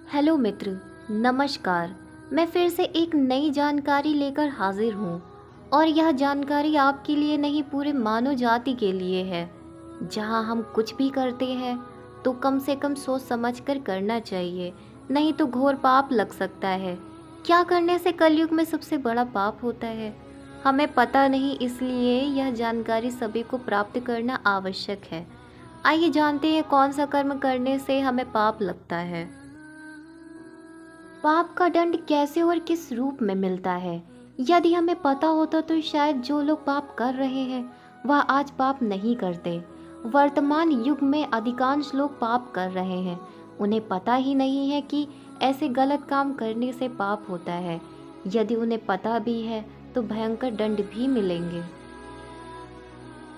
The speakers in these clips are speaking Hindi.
हेलो मित्र, नमस्कार। मैं फिर से एक नई जानकारी लेकर हाजिर हूँ और यह जानकारी आपके लिए नहीं पूरे मानव जाति के लिए है। जहाँ हम कुछ भी करते हैं तो कम से कम सोच समझ कर करना चाहिए, नहीं तो घोर पाप लग सकता है। क्या करने से कलयुग में सबसे बड़ा पाप होता है हमें पता नहीं, इसलिए यह जानकारी सभी को प्राप्त करना आवश्यक है। आइए जानते हैं कौन सा कर्म करने से हमें पाप लगता है। पाप का दंड कैसे और किस रूप में मिलता है? यदि हमें पता होता तो शायद जो लोग पाप कर रहे हैं वह आज पाप नहीं करते। वर्तमान युग में अधिकांश लोग पाप कर रहे हैं, उन्हें पता ही नहीं है कि ऐसे गलत काम करने से पाप होता है। यदि उन्हें पता भी है तो भयंकर दंड भी मिलेंगे।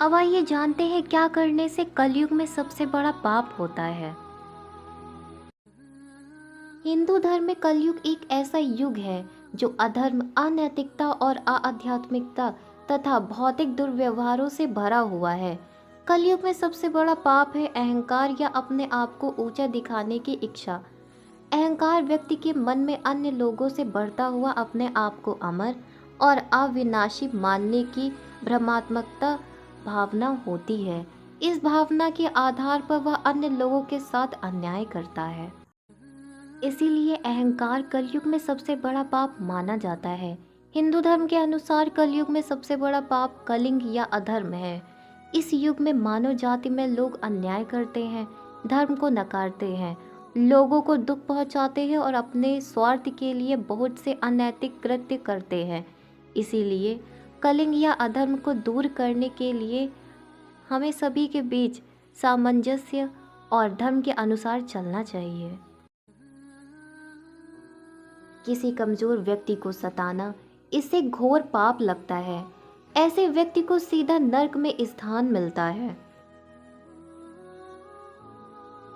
अब आइए जानते हैं क्या करने से कलयुग में सबसे बड़ा पाप होता है। हिंदू धर्म में कलयुग एक ऐसा युग है जो अधर्म, अनैतिकता और आध्यात्मिकता तथा भौतिक दुर्व्यवहारों से भरा हुआ है। कलयुग में सबसे बड़ा पाप है अहंकार या अपने आप को ऊंचा दिखाने की इच्छा। अहंकार व्यक्ति के मन में अन्य लोगों से बढ़ता हुआ अपने आप को अमर और अविनाशी मानने की भ्रमात्मकता भावना होती है। इस भावना के आधार पर वह अन्य लोगों के साथ अन्याय करता है। इसीलिए अहंकार कलयुग में सबसे बड़ा पाप माना जाता है। हिंदू धर्म के अनुसार कलयुग में सबसे बड़ा पाप कलिंग या अधर्म है। इस युग में मानव जाति में लोग अन्याय करते हैं, धर्म को नकारते हैं, लोगों को दुख पहुंचाते हैं और अपने स्वार्थ के लिए बहुत से अनैतिक कृत्य करते हैं। इसीलिए कलिंग या अधर्म को दूर करने के लिए हमें सभी के बीच सामंजस्य और धर्म के अनुसार चलना चाहिए। किसी कमजोर व्यक्ति को सताना, इससे घोर पाप लगता है। ऐसे व्यक्ति को सीधा नरक में स्थान मिलता है।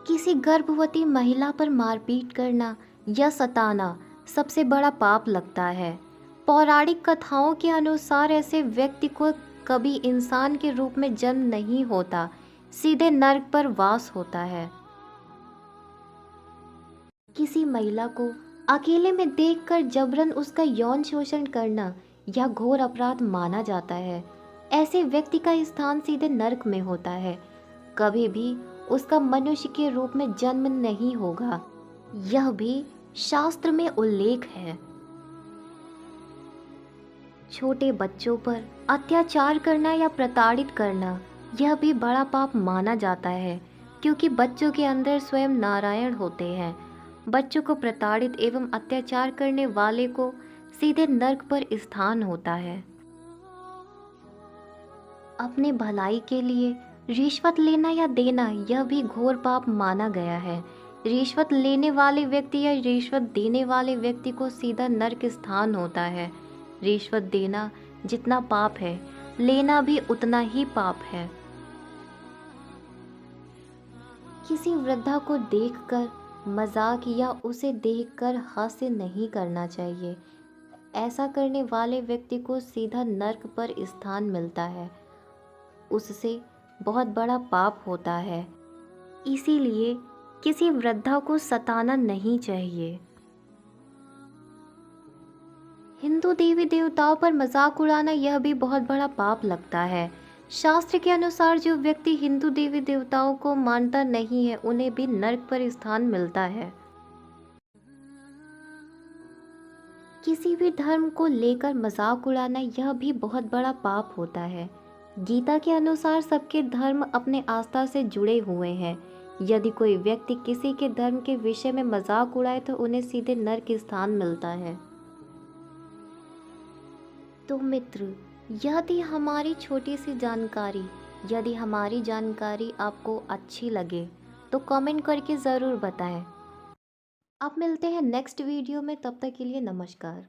किसी गर्भवती महिला पर मारपीट करना या सताना सबसे बड़ा पाप लगता है। पौराणिक कथाओं के अनुसार ऐसे व्यक्ति को कभी इंसान के रूप में जन्म नहीं होता, सीधे नरक पर वास होता है। किसी महिला को अकेले में देखकर जबरन उसका यौन शोषण करना यह घोर अपराध माना जाता है। ऐसे व्यक्ति का स्थान सीधे नरक में होता है, कभी भी उसका मनुष्य के रूप में जन्म नहीं होगा। यह भी शास्त्र में उल्लेख है। छोटे बच्चों पर अत्याचार करना या प्रताड़ित करना यह भी बड़ा पाप माना जाता है, क्योंकि बच्चों के अंदर स्वयं नारायण होते हैं। बच्चों को प्रताड़ित एवं अत्याचार करने वाले को सीधे नरक पर स्थान होता है। अपने भलाई के लिए रिश्वत लेना या देना यह भी घोर पाप माना गया है। रिश्वत लेने वाले व्यक्ति या रिश्वत देने वाले व्यक्ति को सीधा नरक स्थान होता है। रिश्वत देना जितना पाप है, लेना भी उतना ही पाप है। किसी वृद्धा को देखकर मजाक या उसे देखकर हास्य नहीं करना चाहिए। ऐसा करने वाले व्यक्ति को सीधा नरक पर स्थान मिलता है, उससे बहुत बड़ा पाप होता है। इसीलिए किसी वृद्धा को सताना नहीं चाहिए। हिंदू देवी देवताओं पर मजाक उड़ाना यह भी बहुत बड़ा पाप लगता है। शास्त्र के अनुसार जो व्यक्ति हिंदू देवी देवताओं को मानता नहीं है, उन्हें भी नरक पर स्थान मिलता है। किसी भी धर्म को लेकर मजाक उड़ाना यह भी बहुत बड़ा पाप होता है। गीता के अनुसार सबके धर्म अपने आस्था से जुड़े हुए हैं। यदि कोई व्यक्ति किसी के धर्म के विषय में मजाक उड़ाए तो उन्हें सीधे नरक स्थान मिलता है। तो मित्र, यह थी हमारी छोटी सी जानकारी। यदि हमारी जानकारी आपको अच्छी लगे तो कमेंट करके ज़रूर बताएं। अब मिलते हैं नेक्स्ट वीडियो में, तब तक के लिए नमस्कार।